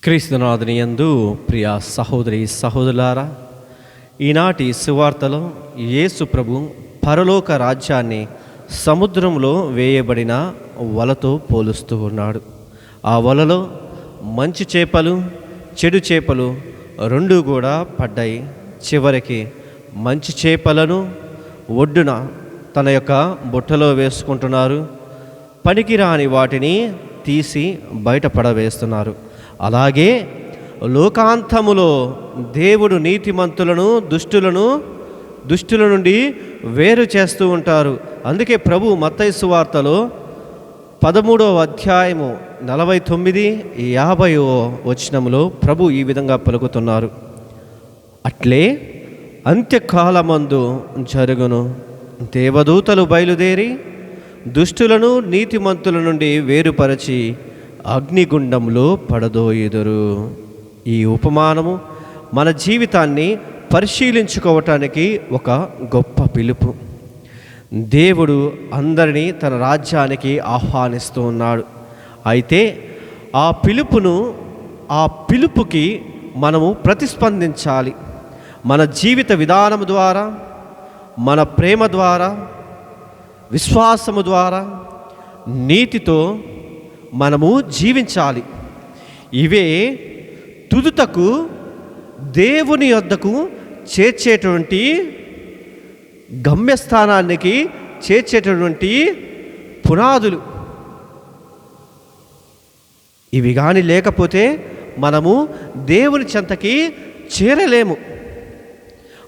క్రీస్తునాథుని యందు ప్రియ సహోదరి సహోదరులారా, ఈనాటి సువార్తలో యేసు ప్రభు పరలోక రాజ్యాన్ని సముద్రంలో వేయబడిన వలతో పోలుస్తూ ఉన్నాడు. ఆ వలలో మంచి చేపలు చెడు చేపలు రెండు కూడా పడ్డాయి. చివరికి మంచి చేపలను ఒడ్డున తన యొక్క బుట్టలో వేసుకుంటున్నారు. పనికిరాని వాటిని తీసి బయటపడవేస్తున్నారు. అలాగే లోకాంతములో దేవుడు నీతిమంతులను దుష్టుల నుండి వేరు చేస్తూ ఉంటారు. అందుకే ప్రభు మత్తయి సువార్తలో 13వ అధ్యాయము 49-50 వచనములో ప్రభు ఈ విధంగా పలుకుతున్నారు. అట్లే అంత్యకాలమందు జరుగును, దేవదూతలు బయలుదేరి దుష్టులను నీతిమంతుల నుండి వేరుపరచి అగ్నిగుండంలో పడదోయుదురు. ఈ ఉపమానము మన జీవితాన్ని పరిశీలించుకోవటానికి ఒక గొప్ప పిలుపు. దేవుడు అందరినీ తన రాజ్యానికి ఆహ్వానిస్తూ ఉన్నాడు. అయితే ఆ పిలుపుకి మనము ప్రతిస్పందించాలి. మన జీవిత విధానము ద్వారా, మన ప్రేమ ద్వారా, విశ్వాసము ద్వారా, నీతితో మనము జీవించాలి. ఇవే తుదుతకు దేవుని యొద్దకు చేర్చేటువంటి గమ్యస్థానానికి చేర్చేటటువంటి పునాదులు. ఇవి కానీ లేకపోతే మనము దేవుని చెంతకి చేరలేము.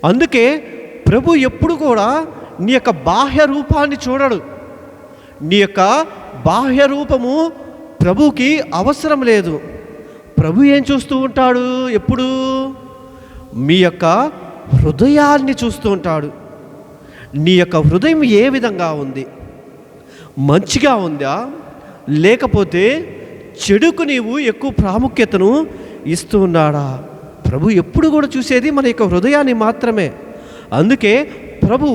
అందుకే ప్రభు ఎప్పుడు కూడా నీ యొక్క బాహ్య రూపాన్ని చూడడు. నీ యొక్క బాహ్య రూపము ప్రభుకి అవసరం లేదు. ప్రభు ఏం చూస్తూ ఉంటాడు? ఎప్పుడు మీ యొక్క హృదయాన్ని చూస్తూ ఉంటాడు. నీ యొక్క హృదయం ఏ విధంగా ఉంది? మంచిగా ఉందా, లేకపోతే చెడుకు నీవు ఎక్కువ ప్రాముఖ్యతను ఇస్తూ ఉన్నాడా? ప్రభు ఎప్పుడు కూడా చూసేది మన యొక్క హృదయాన్ని మాత్రమే. అందుకే ప్రభు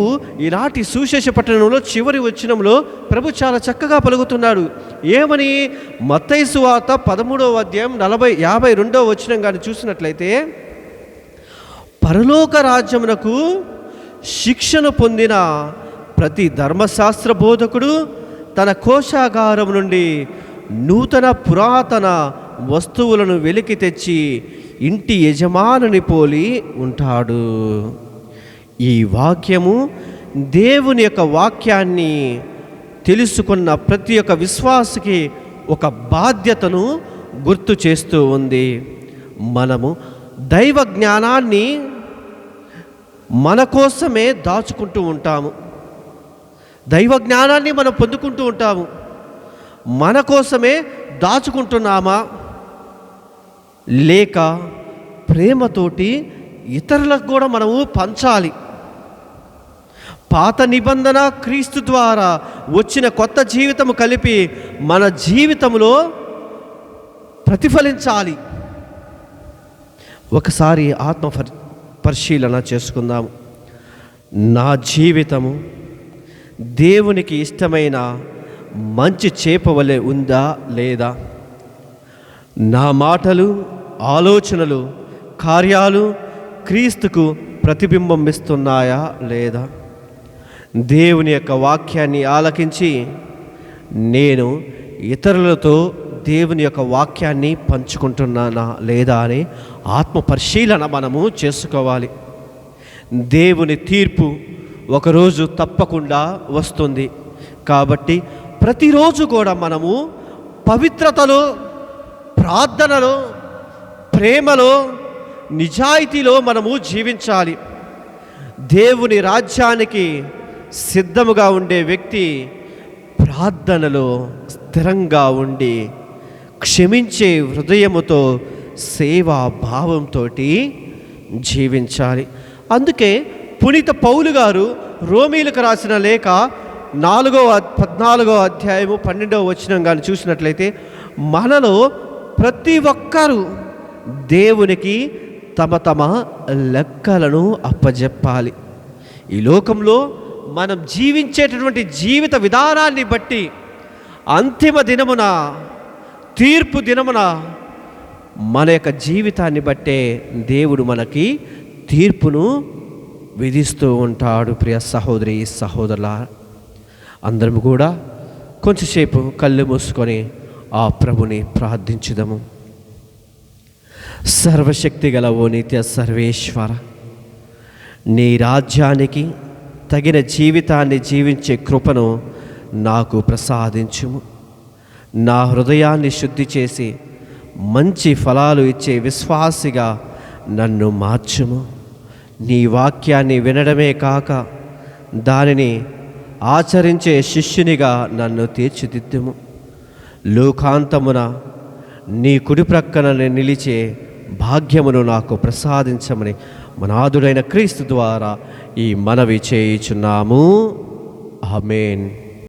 ఈనాటి సువిశేష పట్టణంలో చివరి వచనంలో ప్రభు చాలా చక్కగా పలుకుతున్నాడు. ఏమని? మత్తయి సువార్త 13వ అధ్యాయం 52వ వచనం కానీ చూసినట్లయితే, పరలోక రాజ్యమునకు శిక్షణ పొందిన ప్రతి ధర్మశాస్త్ర బోధకుడు తన కోశాగారం నుండి నూతన పురాతన వస్తువులను వెలికి తెచ్చి ఇంటి యజమానుని పోలి ఉంటాడు. ఈ వాక్యము దేవుని యొక్క వాక్యాన్ని తెలుసుకున్న ప్రతి ఒక్క విశ్వాసికి ఒక బాధ్యతను గుర్తు చేస్తూ ఉంది. మనము దైవ జ్ఞానాన్ని మన కోసమే దాచుకుంటూ ఉంటాము. దైవ జ్ఞానాన్ని మనం పొందుకుంటూ ఉంటాము. మన కోసమే దాచుకుంటున్నామా, లేక ప్రేమతోటి ఇతరులకు కూడా మనము పంచాలి? పాత నిబంధన క్రీస్తు ద్వారా వచ్చిన కొత్త జీవితము కలిపి మన జీవితంలో ప్రతిఫలించాలి. ఒకసారి ఆత్మ పరిశీలన చేసుకుందాము. నా జీవితము దేవునికి ఇష్టమైన మంచి చేప వలె ఉందా లేదా? నా మాటలు, ఆలోచనలు, కార్యాలు క్రీస్తుకు ప్రతిబింబం ఇస్తున్నాయా లేదా? దేవుని యొక్క వాక్యాన్ని ఆలకించి నేను ఇతరులతో దేవుని యొక్క వాక్యాన్ని పంచుకుంటున్నానా లేదా అని ఆత్మ పరిశీలన మనము చేసుకోవాలి. దేవుని తీర్పు ఒకరోజు తప్పకుండా వస్తుంది. కాబట్టి ప్రతిరోజు కూడా మనము పవిత్రతలో, ప్రార్థనలో, ప్రేమలో, నిజాయితీలో మనము జీవించాలి. దేవుని రాజ్యానికి సిద్ధముగా ఉండే వ్యక్తి ప్రార్థనలో స్థిరంగా ఉండి క్షమించే హృదయముతో, సేవా భావంతో జీవించాలి. అందుకే పునీత పౌలు గారు రోమీలకు రాసిన లేఖ 14వ అధ్యాయము 12వ వచనం కానీ చూసినట్లయితే, మనలో ప్రతి ఒక్కరూ దేవునికి తమ తమ లెక్కలను అప్పజెప్పాలి. ఈ లోకంలో మనం జీవించేటటువంటి జీవిత విధానాన్ని బట్టి అంతిమ దినమున, తీర్పు దినమున మన యొక్క జీవితాన్ని బట్టే దేవుడు మనకి తీర్పును విధిస్తూ ఉంటాడు. ప్రియ సహోదరి సహోదరుల, అందరం కూడా కొంచెంసేపు కళ్ళు మూసుకొని ఆ ప్రభుని ప్రార్థించుదాము. సర్వశక్తి గల ఓ నిత్య సర్వేశ్వర, నీ రాజ్యానికి తగిన జీవితాన్ని జీవించే కృపను నాకు ప్రసాదించుము. నా హృదయాన్ని శుద్ధి చేసి మంచి ఫలాలు ఇచ్చే విశ్వాసిగా నన్ను మార్చుము. నీ వాక్యాన్ని వినడమే కాక దానిని ఆచరించే శిష్యునిగా నన్ను తీర్చిదిద్దుము. లోకాంతమున నీ కుడి ప్రక్కన నిలిచే భాగ్యమును నాకు ప్రసాదించమని మనాథుడైన క్రీస్తు ద్వారా ఈ మనవి చేయుచున్నాము. ఆమేన్.